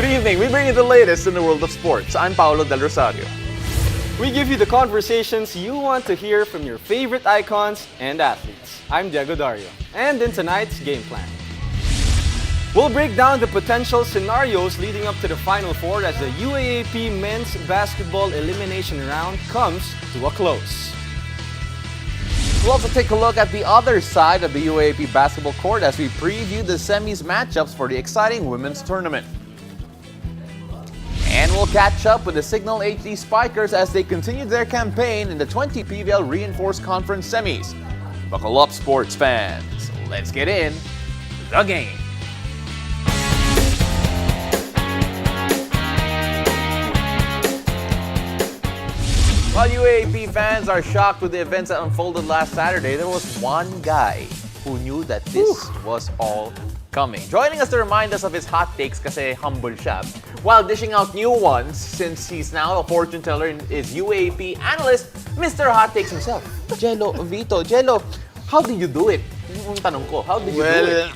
Good evening. We bring you the latest in the world of sports. I'm Paolo Del Rosario. We give you the conversations you want to hear from your favorite icons and athletes. I'm Diego Dario. And in tonight's game plan, we'll break down the potential scenarios leading up to the Final Four as the UAAP men's basketball elimination round comes to a close. We'll also take a look at the other side of the UAAP basketball court as we preview the semis matchups for the exciting women's tournament. And we'll catch up with the Cignal HD Spikers as they continue their campaign in the 20 PVL Reinforced Conference semis. Buckle up, sports fans. Let's get in the game. While UAAP fans are shocked with the events that unfolded last Saturday, there was one guy who knew that this was all coming. Joining us to remind us of his hot takes kasi humble siya, while dishing out new ones since he's now a fortune teller and is UAAP analyst, Mr. Hot Takes himself, Jello Vito. Jello, how did you do it? Yung tanong ko, how did you do it?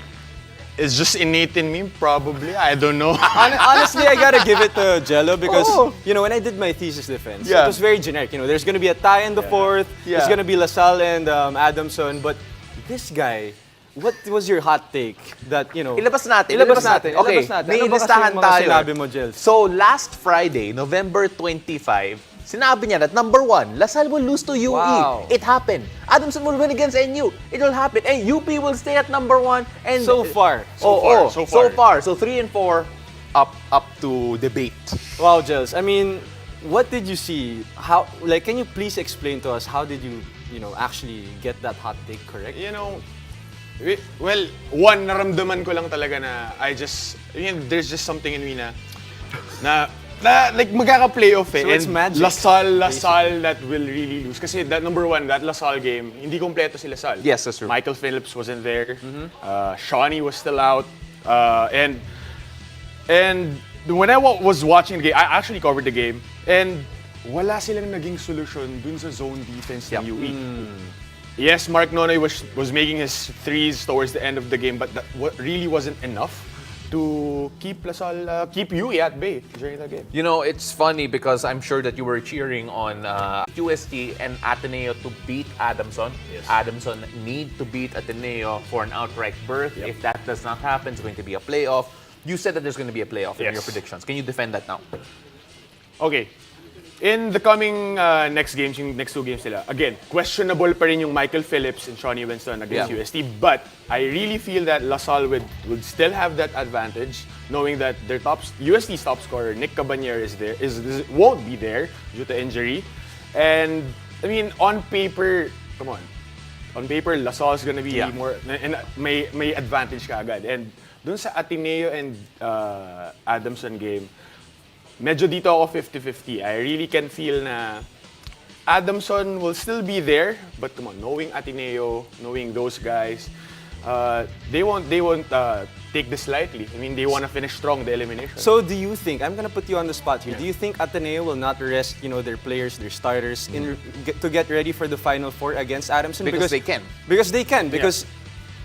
It's just innate in me, probably. I don't know. Honestly, I gotta give it to Jello because, you know, when I did my thesis defense, it was very generic. You know, there's gonna be a tie in the fourth, there's gonna be LaSalle and Adamson, but this guy, what was your hot take that, you know... Ilabas natin. Okay, may Ano ba kasi listahan yung mga tayo. sinabi mo, Jels? So, last Friday, November 25, sinabi niya that number 1, LaSalle will lose to UE. Wow. It happened. Adamson will win against NU. It will happen. And UP will stay at number 1. And So far. So far. So 3 and 4 up to debate. Wow, Jels. I mean, what did you see? How, like, can you please explain to us how did you, you know, actually get that hot take correct? You know, well, one, naramdaman ko lang talaga na there's just something in me na like magkaka-playoff eh. So it's and magic. LaSalle that will really lose. Kasi that number 1, that LaSalle game, hindi kompleto si LaSalle. Yes, that's true. Michael Phillips wasn't there. Shawnee was still out. And when I was watching the game, I actually covered the game. And wala silang naging solusyon dun sa zone defense ng UE. Yes, Mark Nonoy was making his threes towards the end of the game, but that really wasn't enough to keep LaSalle, keep UE at bay during the game. You know, it's funny because I'm sure that you were cheering on UST and Ateneo to beat Adamson. Yes. Adamson need to beat Ateneo for an outright berth. Yep. If that does not happen, it's going to be a playoff. You said that there's going to be a playoff in Yes. your predictions. Can you defend that now? Okay. In the coming next games, yung next 2 games nila, again, questionable pa rin yung Michael Phillips and Shawnee Winston against UST. But I really feel that LaSalle would still have that advantage, knowing that their UST's top scorer, Nick Cabannier, won't be there due to injury. And, I mean, on paper, LaSalle's gonna be more, and may advantage ka agad. And dun sa Ateneo and Adamson game, medyo dito ako 50-50. I really can feel na Adamson will still be there, but come on, knowing Ateneo, knowing those guys, they won't take this lightly. I mean, they want to finish strong the elimination. So do you think, I'm gonna put you on the spot here, do you think Ateneo will not rest, you know, their players, their starters, to get ready for the Final Four against Adamson? Because they can. Because they can, because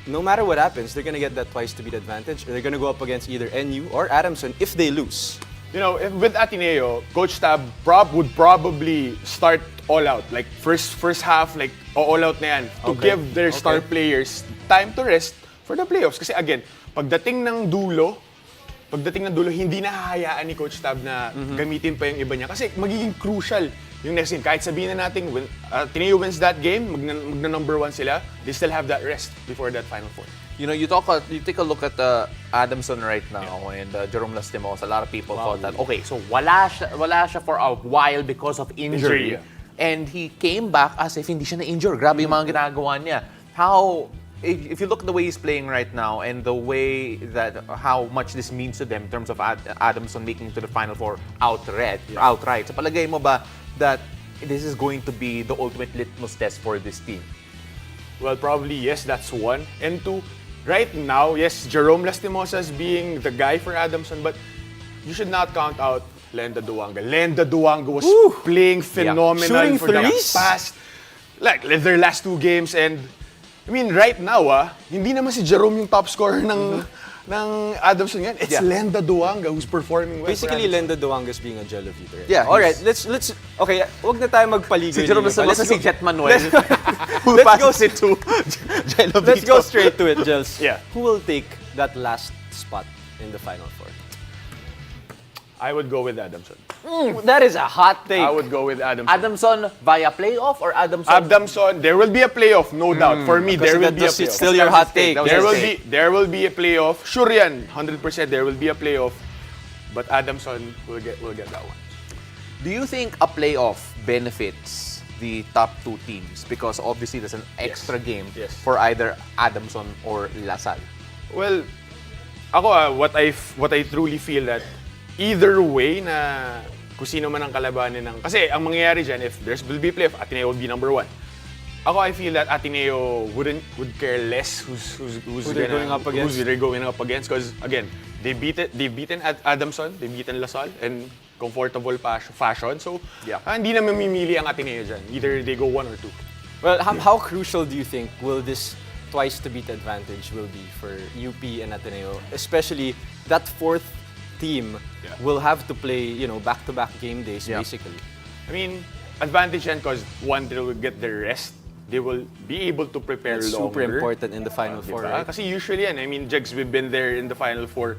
no matter what happens, they're gonna get that twice to beat advantage, or they're gonna go up against either NU or Adamson if they lose. You know, with Ateneo, Coach Tab would probably start all out. Like, first half, like, all out na yan. To give their star players time to rest for the playoffs. Kasi again, pagdating ng dulo, hindi na hahayaan ni Coach Tab na gamitin pa yung iba niya. Kasi magiging crucial yung next game. Kahit sabihin na natin, Ateneo wins that game, magna number 1 sila, they still have that rest before that Final Four. You know, you take a look at Adamson right now and Jerome Lastimos. A lot of people thought that, okay, so wala siya for a while because of injury. And he came back as if hindi siya na-injure. Grabe yung mga ginagawa niya. If you look at the way he's playing right now and the way that how much this means to them in terms of Adamson making it to the Final Four outright, so palagay mo ba that this is going to be the ultimate litmus test for this team? Well, probably yes, that's 1. And 2, right now, yes, Jerome Lastimosa is being the guy for Adamson, but you should not count out Lenda Duanga. Lenda Duanga was playing phenomenal Shooting for the threes? past, like their last 2 games. And I mean, right now, hindi naman si Jerome yung top scorer ng ng Adamson yan. It's Lenda Duanga who's performing well. Basically, for Adamson. Lenda Duangas being a Jello Vito. Right? Yeah, All right, he's- let's okay, wag na tayo magpaligoy. Si Jerome ninyo pa. Lastimosa, si Jet Manuel. Who let's go- passes it to Jello Let's Vito. go straight to it, Jels. Yeah. Who will take that last spot in the Final Four? I would go with Adamson. That is a hot take. I would go with Adamson. Adamson via playoff or Adamson? Adamson, there will be a playoff, no doubt. For me, there will be a It's playoff. still your hot take. That was There his will take. there will be a playoff. Sure yan, 100% there will be a playoff. But Adamson will get that one. Do you think a playoff benefits the top two teams? Because obviously there's an extra game Yes. for either Adamson or Lasal. Well, ako what I truly feel that either way na kung sino man ang kalabanin ng kasi ang mangyayari diyan if there's will be playoff, Ateneo would be number 1. Ako I feel that Ateneo would care less who's they're going up against. who's they're going up against because again they've beaten Adamson, they've beaten Lasal and comfortable fashion. So hindi na mamimili ang Ateneo diyan. Either they go 1 or 2. Well, how crucial do you think will this twice to beat advantage will be for UP and Ateneo, especially that fourth team will have to play, back-to-back game days basically. I mean, advantage yan because one, they will get their rest. They will be able to prepare It's longer. super important in the Final Four, Diba? right? Kasi usually yan, I mean, Jegs, we've been there in the Final Four.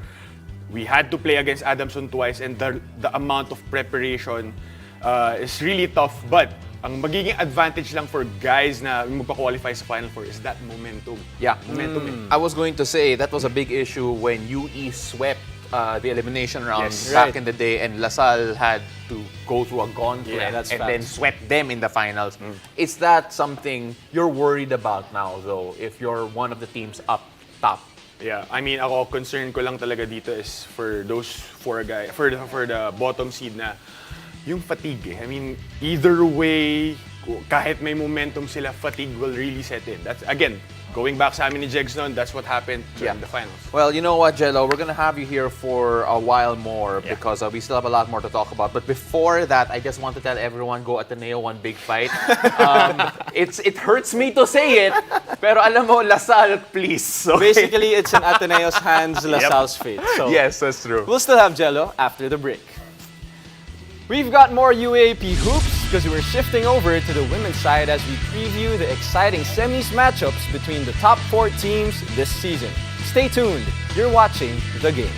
We had to play against Adamson twice and the amount of preparation is really tough. But ang magiging advantage lang for guys na magpa-qualify sa Final Four is that momentum. Yeah. Momentum. I was going to say that was a big issue when UE swept the elimination round Yes. back Right. in the day, and LaSalle had to go through a gauntlet Yeah, that's and then facts. swept them in the finals. Is that something you're worried about now, though, if you're one of the teams up top? Yeah, I mean, ako concern ko lang talaga dito is for those four guys, for the bottom seed na yung fatigue. I mean, either way, kahit may momentum sila, fatigue will really set in. That's again, going back sa amin ni Jegs noon, that's what happened during the finals. Well, you know what, Jello? We're gonna have you here for a while more because we still have a lot more to talk about. But before that, I just want to tell everyone, go Ateneo, one big fight. It hurts me to say it, pero alam mo, Lasal, please. Okay? Basically, it's in Ateneo's hands, LaSalle's fate. So Yes, that's true. we'll still have Jello after the break. We've got more UAAP hoops because we're shifting over to the women's side as we preview the exciting semis matchups between the top 4 teams this season. Stay tuned. You're watching The Game.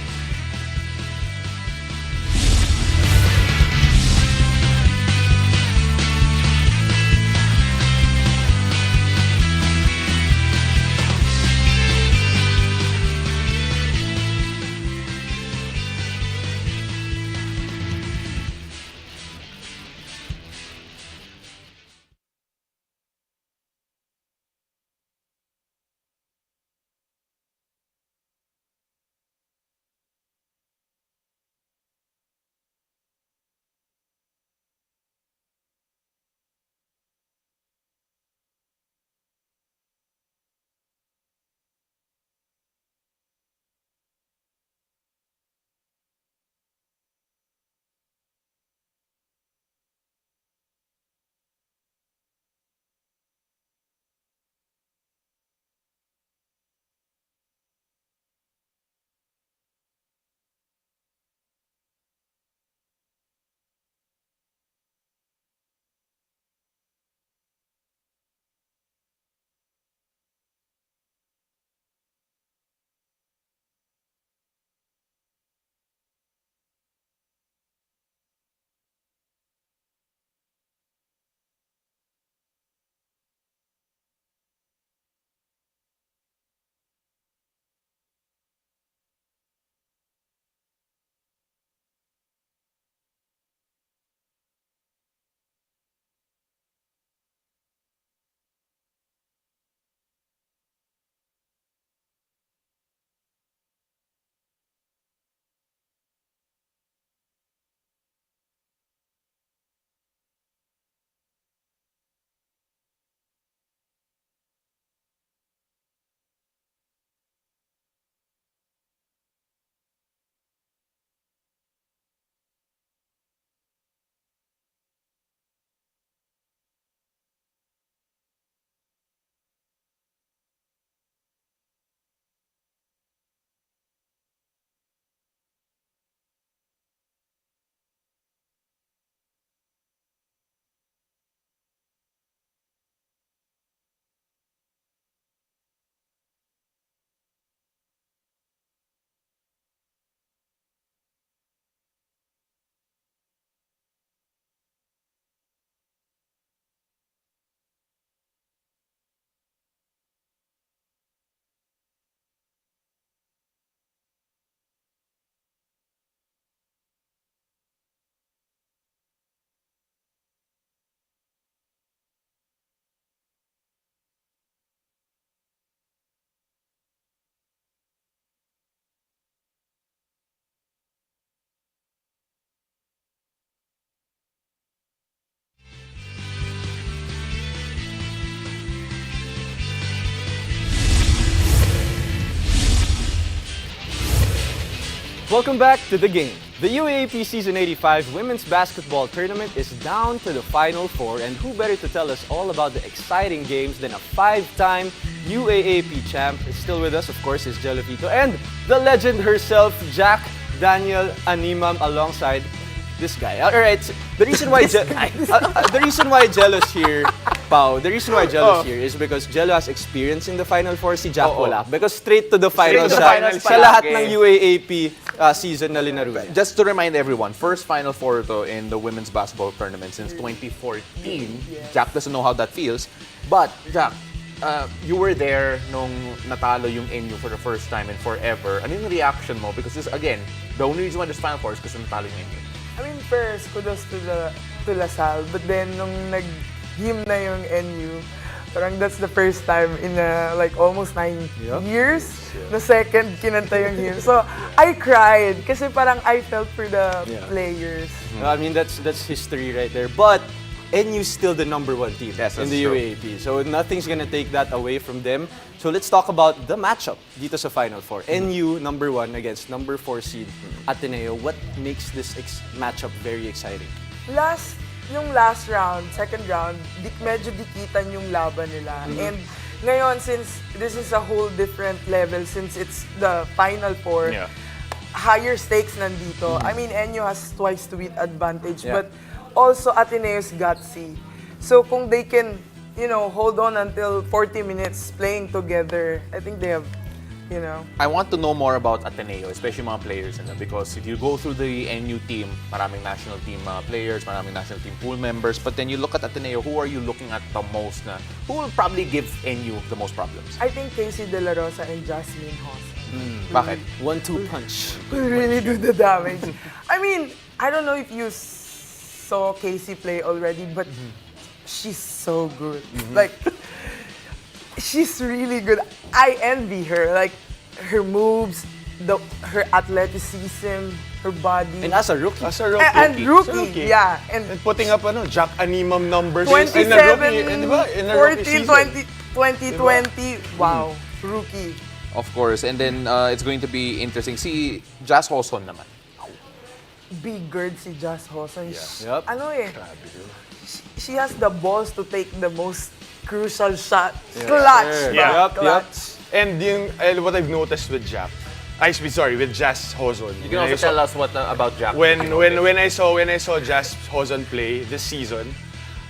Welcome back to the game. The UAAP Season 85 Women's Basketball Tournament is down to the Final Four, and who better to tell us all about the exciting games than a 5-time UAAP champ? Is still with us, of course, is Jello Vito, and the legend herself, Jack Daniel Animam, alongside this guy. All right, the reason why the reason why Jello's here, Pao, the reason why Jello's here is because Jello has experience in the Final Four, si Jack wala. Because straight to the finals to the siya, finals sa lahat palagi. ng UAAP season na linaro niya. Just to remind everyone, first Final Four to in the women's basketball tournament since 2014. Jack doesn't know how that feels. But, Jack, you were there nung natalo yung NU for the first time in forever. Ano yung reaction mo? Because this, again, the only reason why there's Final Four is kasi natalo yung NU. I mean, first, kudos to Lasal. But then, nung nag-him na yung NU, parang that's the first time in like almost 9 years na second kinanta yung hymn. So, I cried kasi parang I felt for the players. I mean, that's history right there. But NU's still the #1 team Yes, in that's the true. UAAP. So nothing's gonna take that away from them. So let's talk about the matchup dito sa Final Four. NU #1 against #4 seed Ateneo. What makes this matchup very exciting? Yung last round, second round, medyo dikitan yung laban nila. And ngayon, since this is a whole different level, since it's the Final Four, higher stakes nandito. I mean, NU has twice to beat advantage, but also Ateneo's gutsy. So kung they can, hold on until 40 minutes playing together, I think they have, I want to know more about Ateneo, especially mga players. Because if you go through the NU team, maraming national team players, maraming national team pool members. But then you look at Ateneo, who are you looking at the most na? Who will probably give NU the most problems? I think Casey De La Rosa and Jasmine Hoss Bakit? 1-2 punch. will really do the damage. I mean, I don't know if you saw Casey play already, but she's so good. Like, she's really good. I envy her. Like, her moves, her athleticism, her body. And as a rookie. As a rookie. And rookie, As a rookie. yeah. And And putting up Jack Animam numbers 27, in a rookie, di ba? In a rookie 14, season. 20, 2020. Wow, rookie. Of course. And then it's going to be interesting. Si Jazz Hoson naman. Big girl si Jazz Hoson. Yep. She has the balls to take the most crucial shot. Clutch. Yeah. Clutch. And what I've noticed with Jack, with Jazz Hozon. You can also tell us what about Jack. When I saw Jazz Hozon play this season,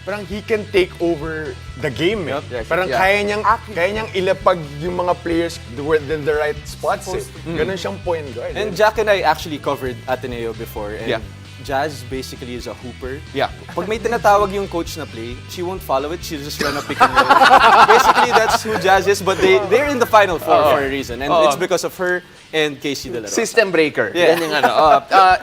parang he can take over the game. Parang kaya niyang ilapag yung mga players in the right spots. Ganun siyang point guard. And Jack and I actually covered Ateneo before. And Jazz basically is a hooper. Yeah. Pag may tinatawag yung coach na play, she won't follow it. She'll just run a pick and roll. Basically, that's who Jazz is. But they're in the Final Four for a reason. And it's because of her and Casey De La Rosa. System breaker. Yeah. Yan yung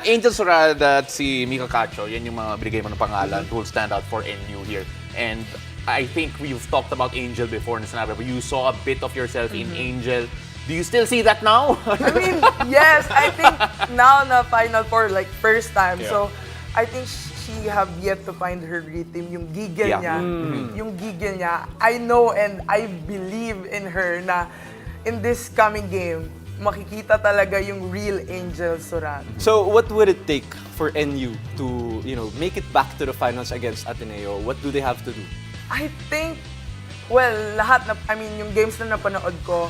Angel Sorada at si Mika Cacho, yan yung mga binigay mo ng pangalan who will stand out for NU here. And I think we've talked about Angel before na sinabi, but you saw a bit of yourself in Angel. Do you still see that now? I mean, yes, I think now na Final Four, like first time. So, I think she have yet to find her rhythm. Yung giggle niya, yung giggle niya. I know and I believe in her na in this coming game, makikita talaga yung real Angel Sorada. So, what would it take for NU to, make it back to the finals against Ateneo? What do they have to do? I think, yung games na napanood ko,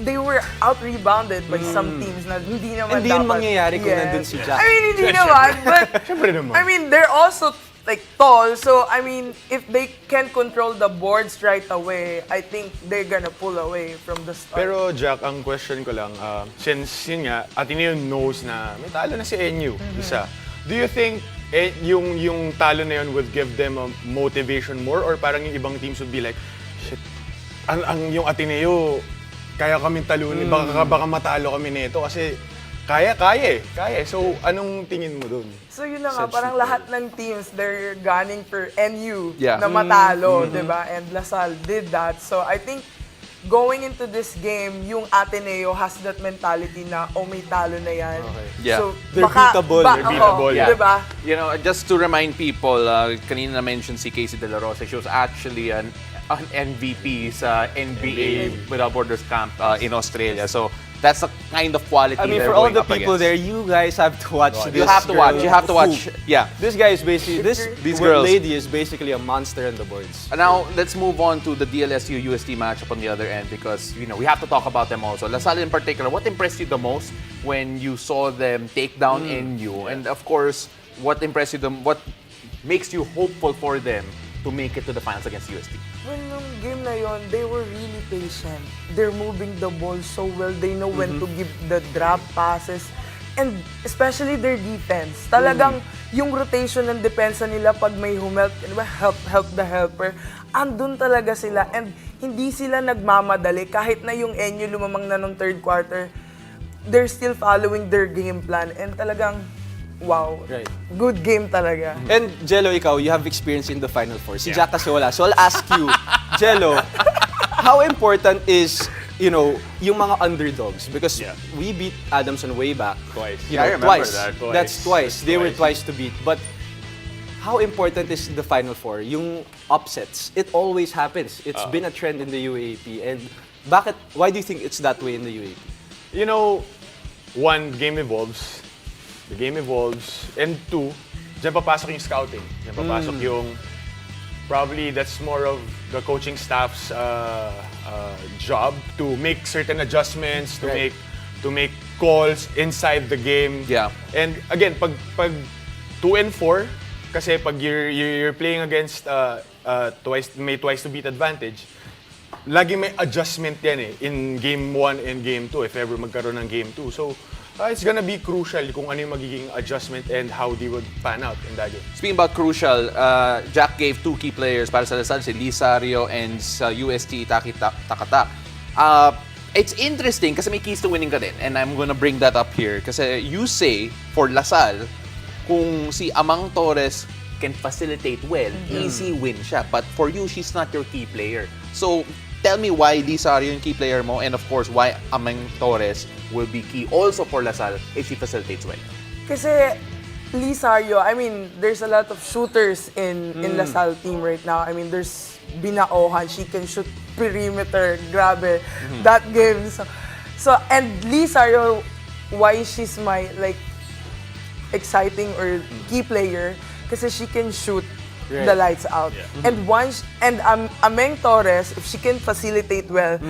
they were out-rebounded by some teams na hindi naman Hindi yun dapat. mangyayari kung nandun si Jack. I mean, hindi naman. But, Siyempre naman. I mean, they're also like tall. So, I mean, if they can control the boards right away, I think they're gonna pull away from the start. Pero Jack, ang question ko lang, since yun nga, Ateneo knows na may talo na si NU, isa. Do you think yung talo na yun would give them a motivation more, or parang yung ibang teams would be like, shit, yung Ateneo, kaya kami talunin, baka matalo kami nito kasi kaya. So, anong tingin mo dun? So yun na nga, parang lahat ng teams, they're gunning for NU Yeah. na matalo, di ba? And Lasal did that. So I think going into this game, yung Ateneo has that mentality na, may talo na yan. Yeah. So, They're beatable. They're beatable. Di ba? You know, just to remind people, kanina na-mention si Casey De La Rosa, she was actually an MVP sa NBA Without Borders camp in Australia. So, That's the kind of quality I mean, they're for all going the up people against. there, you guys have to watch this. You have to watch. You have to watch. Yeah. This guy is basically These girl girls. lady is basically a monster on the boards. Now, let's move on to the DLSU UST matchup on the other end because, we have to talk about them also. LaSalle in particular, what impressed you the most when you saw them take down NU? And of course, what impressed you what makes you hopeful for them to make it to the finals against UST? Well, nung game na yon, they were really patient. They're moving the ball so well. They know when to give the drop passes. And especially their defense. Talagang yung rotation ng depensa nila pag may humhelp, help the helper, andun talaga sila. And hindi sila nagmamadali. Kahit na yung NU lumamang na nung third quarter, they're still following their game plan. And talagang, wow. Right. Good game talaga. And Jello, ikaw, you have experience in the Final Four. Si Jack kasi wala. So I'll ask you, Jello, how important is, yung mga underdogs? Because we beat Adamson way back. Twice. I remember twice. that. That's twice. They were twice to beat. But how important is the Final Four? Yung upsets. It always happens. It's been a trend in the UAAP. And why do you think it's that way in the UAAP? One, game evolves. The game evolves. And two, dyan papasok yung scouting. Dyan papasok yung, probably that's more of the coaching staff's job to make certain adjustments, to make calls inside the game. Yeah. And again, pag 2 and 4, kasi pag you're playing against may twice to beat advantage, lagi may adjustment yan in game 1 and game 2 if ever magkaroon ng game 2. So it's gonna be crucial kung ano yung magiging adjustment and how they would pan out in that game. Speaking about crucial, Jack gave 2 key players para sa LaSalle, si Lisario and sa UST Taki Takata. It's interesting kasi may keys to winning ka din. And I'm gonna bring that up here. Kasi you say, for LaSalle, kung si Amang Torres can facilitate well, easy win siya. But for you, she's not your key player. So, tell me why Lisario yung key player mo and of course, why Amang Torres will be key also for LaSalle if she facilitates well. Kasi Lisario, I mean, there's a lot of shooters in LaSalle team right now. I mean, there's Binaohan, she can shoot perimeter, grabe. That game. So and Lisario, why she's my exciting or key player kasi she can shoot the lights out. And Ameng Torres, if she can facilitate well,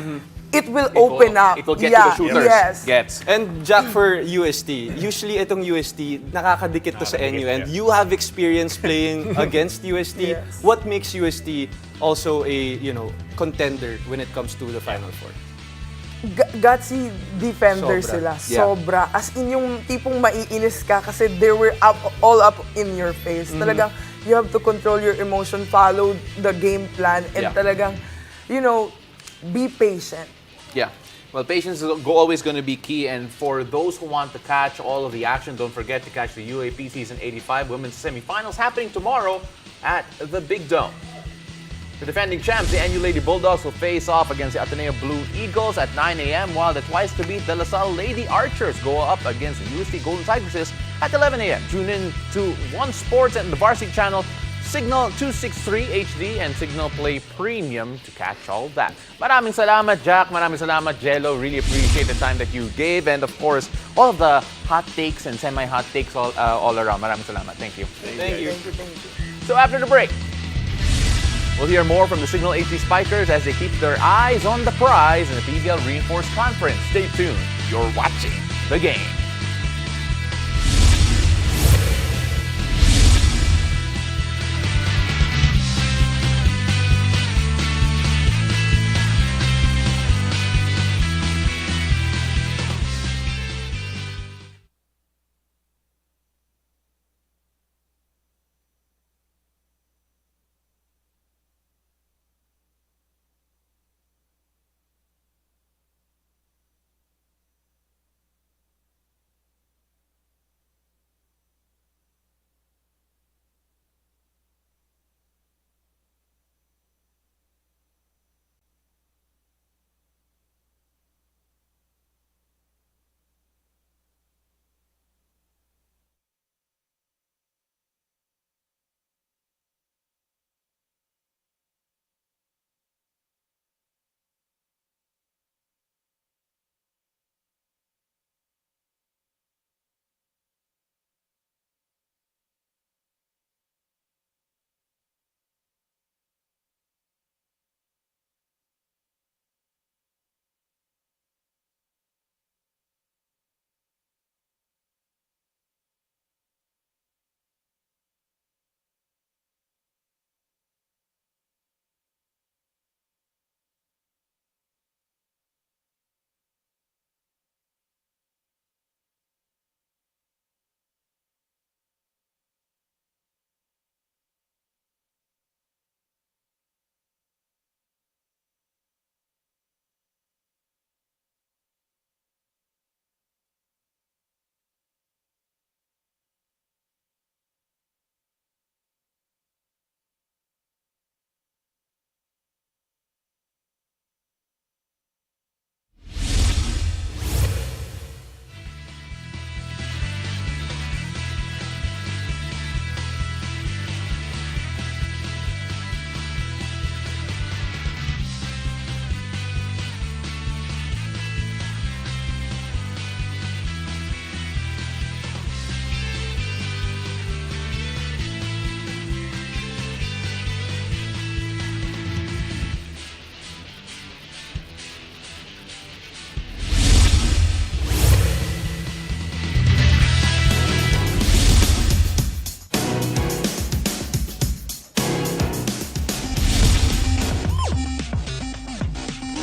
it will open up. It will get to the shooters. Yes. Gets. And Jack, for UST, usually itong UST, nakakadikit to sa NU. And you have experience playing against UST. Yes. What makes UST also a contender when it comes to the Final Four? Gutsy defender Sobra. sila. Yeah. Sobra. As in yung tipong maiinis ka kasi they were all up in your face. Talagang you have to control your emotion, follow the game plan, and talagang, be patient. Yeah. Well, patience is always going to be key. And for those who want to catch all of the action, don't forget to catch the UAAP Season 85 Women's Semifinals happening tomorrow at the Big Dome. The defending champs, the NU Lady Bulldogs, will face off against the Ateneo Blue Eagles at 9 a.m., while the twice-to-beat De La Salle Lady Archers go up against the UST Golden Tigresses at 11 a.m. Tune in to One Sports and the Varsity Channel, Cignal 263 HD, and Cignal Play Premium to catch all of that. Maraming salamat, Jack. Maraming salamat, Jello. Really appreciate the time that you gave. And of course, all of the hot takes and semi-hot takes all around. Maraming salamat. Thank you. Thank you. So after the break, we'll hear more from the Cignal HD Spikers as they keep their eyes on the prize in the PBL Reinforced Conference. Stay tuned. You're watching the game.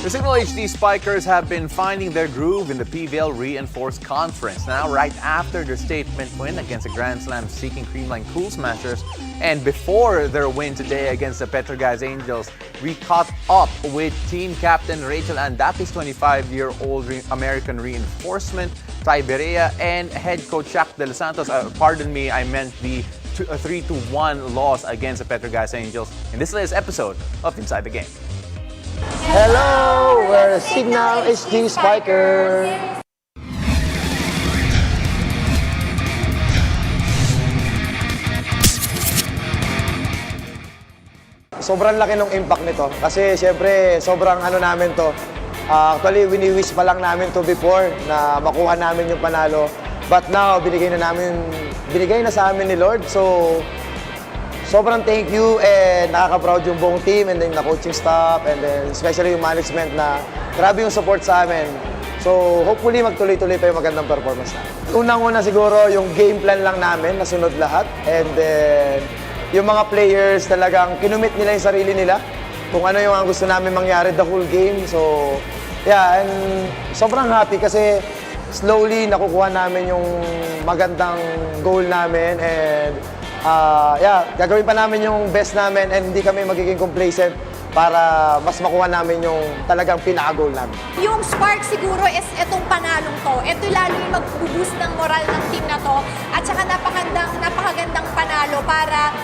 The Cignal HD Spikers have been finding their groove in the PVL Reinforced Conference. Now, right after their statement win against the Grand Slam-seeking Creamline Cool Smashers, and before their win today against the Petrogas Angels, we caught up with team captain Rachel Andapi's 25-year-old American reinforcement, Ty Berea, and head coach Jack De Los Santos. Pardon me, I meant the 3-1 loss against the Petrogas Angels in this latest episode of Inside the Game. Hello, we're Cignal HD Spiker. Sobrang laki ng impact nito kasi syempre sobrang ano namin to. Actually, wini-wish pa lang namin to before na makuha namin yung panalo. But now, binigay na sa amin ni Lord. So, sobrang thank you and nakaka-proud yung buong team and then the coaching staff and then especially yung management na grabe yung support sa amin. So, hopefully magtuloy-tuloy pa yung magandang performance namin. Unang-una siguro yung game plan lang namin, nasunod lahat. And then, yung mga players talagang kinumit nila yung sarili nila kung ano yung gusto namin mangyari the whole game. So, yeah, and sobrang happy kasi slowly nakukuha namin yung magandang goal namin and yeah, gagawin pa namin yung best namin and hindi kami magiging complacent para mas makuha namin yung talagang pinaka-goal namin. Yung spark siguro is itong panalong to. Ito lalo yung mag-boost ng moral ng team na to at saka napakagandang panalo para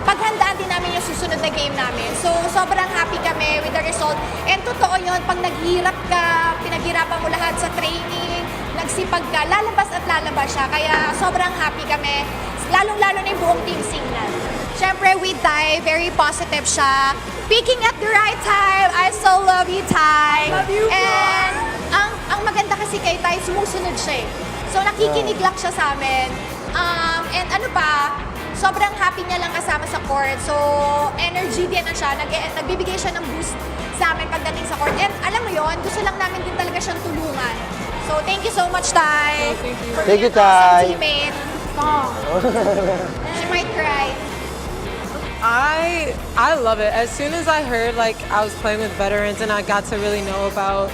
paghandaan din namin yung susunod na game namin. So, sobrang happy kami with the result. And totoo yun, pag naghihirap ka, pinaghirapan mo lahat sa training, nagsipag ka, lalabas at lalabas siya. Kaya sobrang happy kami, lalong-lalo na yung buong team Cignal. Siyempre, with Ty, very positive siya. Speaking at the right time, I so love you, Ty. Love you, And ang maganda kasi kay Ty, sumusunod siya eh. So, nakikinig lang siya sa amin. And ano pa, sobrang happy niya lang kasama sa court. So, energy din na siya. Nagbibigay siya ng boost sa amin pagdating sa court. And alam mo yon, gusto lang namin din talaga siyang tulungan. So, thank you so much, Ty. Thank you, Ty. Teammate. She might cry. I love it. As soon as I heard like I was playing with veterans and I got to really know about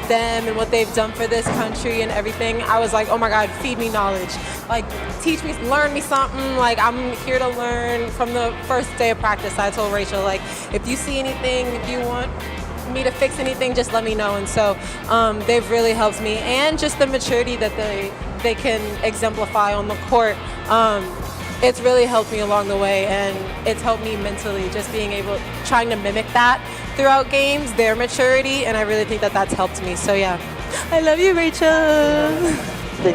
them and what they've done for this country and everything, I was like, oh my God, feed me knowledge. Like, teach me, learn me something. Like, I'm here to learn. From the first day of practice, I told Rachel, like, if you see anything, if you want me to fix anything, just let me know. And so they've really helped me. And just the maturity that they can exemplify on the court. It's really helped me along the way, and it's helped me mentally, just being able, trying to mimic that throughout games, their maturity, and I really think that that's helped me. So yeah, I love you, Rachel.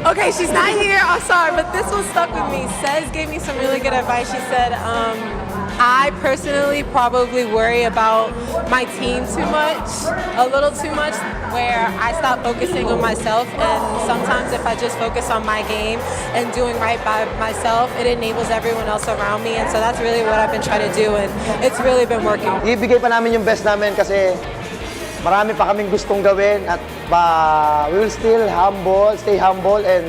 Okay, she's not here, I'm sorry, but this one stuck with me. Cez gave me some really good advice. She said, I personally probably worry about my team too much, a little too much, where I stop focusing on myself, and sometimes if I just focus on my game and doing right by myself, it enables everyone else around me, and so that's really what I've been trying to do, and it's really been working. Ibigay pa namin yung best namin kasi marami pa kaming gustong gawin at we will still stay humble and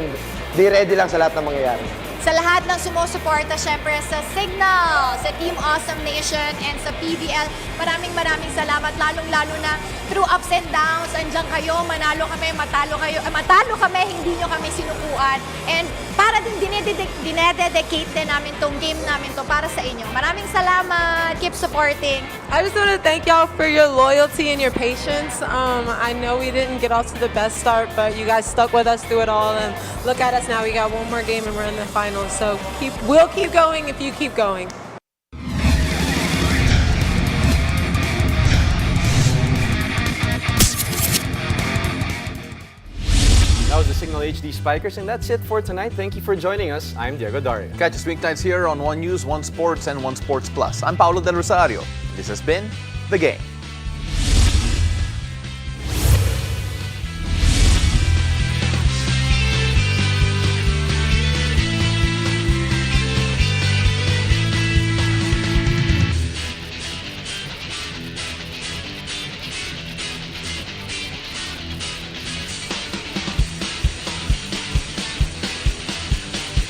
be ready lang sa lahat ng mangyayari. Sa lahat ng sumusuporta, syempre sa Cignal, sa Team Awesome Nation, and sa PVL, maraming salamat. Lalong-lalo na through ups and downs, andyan kayo, manalo kami, matalo kami, hindi nyo kami sinukuan. And para din dinededicate din namin tong game namin to para sa inyo. Maraming salamat. Keep supporting. I just want to thank y'all for your loyalty and your patience. I know we didn't get off to the best start, but you guys stuck with us through it all, and look at us now. We got one more game and we're in the finals. So we'll keep going if you keep going. That was the Cignal HD Spikers, and that's it for tonight. Thank you for joining us. I'm Diego Dario. Catch us weeknights here on One News, One Sports, and One Sports Plus. I'm Paulo Del Rosario. This has been The Game.